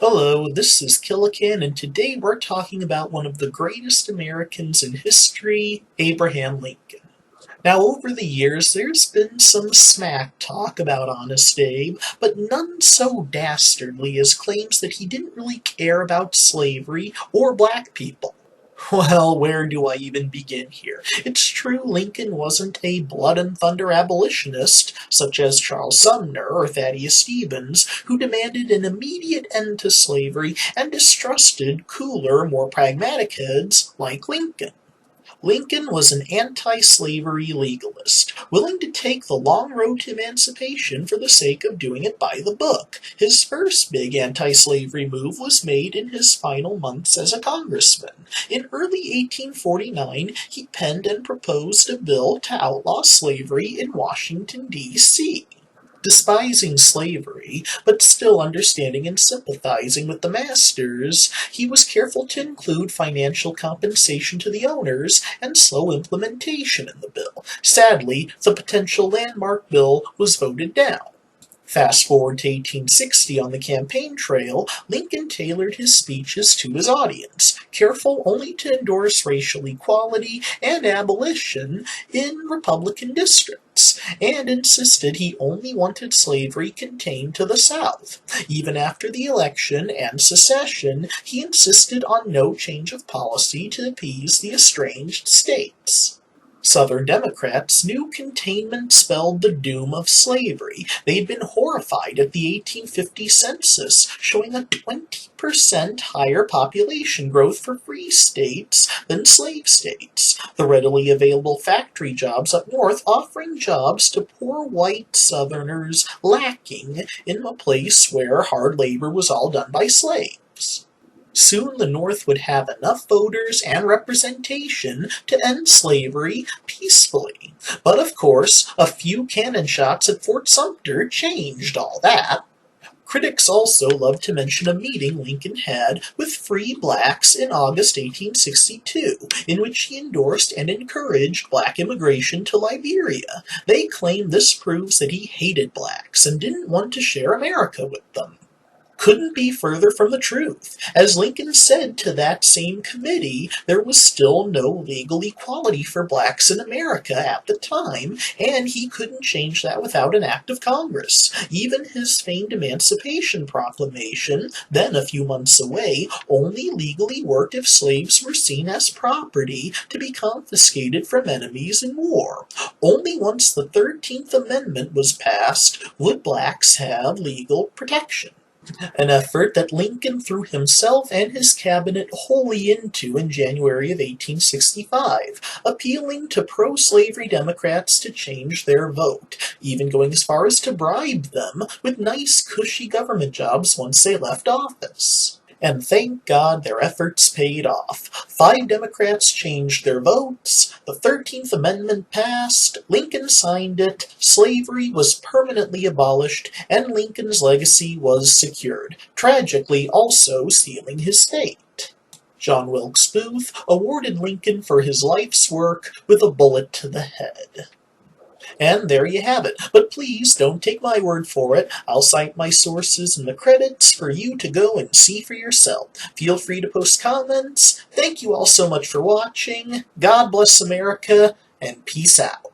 Hello, this is Killakan, and today we're talking about one of the greatest Americans in history, Abraham Lincoln. Now, over the years, there's been some smack talk about Honest Abe, but none so dastardly as claims that he didn't really care about slavery or black people. Well, where do I even begin here? It's true Lincoln wasn't a blood and thunder abolitionist, such as Charles Sumner or Thaddeus Stevens, who demanded an immediate end to slavery and distrusted cooler, more pragmatic heads like Lincoln. Lincoln was an anti-slavery legalist, willing to take the long road to emancipation for the sake of doing it by the book. His first big anti-slavery move was made in his final months as a congressman. In early 1849, he penned and proposed a bill to outlaw slavery in Washington, D.C. Despising slavery, but still understanding and sympathizing with the masters, he was careful to include financial compensation to the owners and slow implementation in the bill. Sadly, the potential landmark bill was voted down. Fast forward to 1860 on the campaign trail, Lincoln tailored his speeches to his audience, careful only to endorse racial equality and abolition in Republican districts, and insisted he only wanted slavery contained to the South. Even after the election and secession, he insisted on no change of policy to appease the estranged states. Southern Democrats knew containment spelled the doom of slavery. They'd been horrified at the 1850 census, showing a 20% higher population growth for free states than slave states. The readily available factory jobs up north offering jobs to poor white Southerners lacking in a place where hard labor was all done by slaves. Soon the North would have enough voters and representation to end slavery peacefully. But of course, a few cannon shots at Fort Sumter changed all that. Critics also love to mention a meeting Lincoln had with free blacks in August 1862, in which he endorsed and encouraged black immigration to Liberia. They claim this proves that he hated blacks and didn't want to share America with them. Couldn't be further from the truth. As Lincoln said to that same committee, there was still no legal equality for blacks in America at the time, and he couldn't change that without an act of Congress. Even his famed Emancipation Proclamation, then a few months away, only legally worked if slaves were seen as property to be confiscated from enemies in war. Only once the 13th Amendment was passed would blacks have legal protection. An effort that Lincoln threw himself and his cabinet wholly into in January of 1865, appealing to pro-slavery Democrats to change their vote, even going as far as to bribe them with nice, cushy government jobs once they left office. And thank God their efforts paid off. 5 Democrats changed their votes, the 13th Amendment passed, Lincoln signed it, slavery was permanently abolished, and Lincoln's legacy was secured, tragically also sealing his fate. John Wilkes Booth awarded Lincoln for his life's work with a bullet to the head. And there you have it. But please don't take my word for it. I'll cite my sources in the credits for you to go and see for yourself. Feel free to post comments. Thank you all so much for watching. God bless America, and peace out.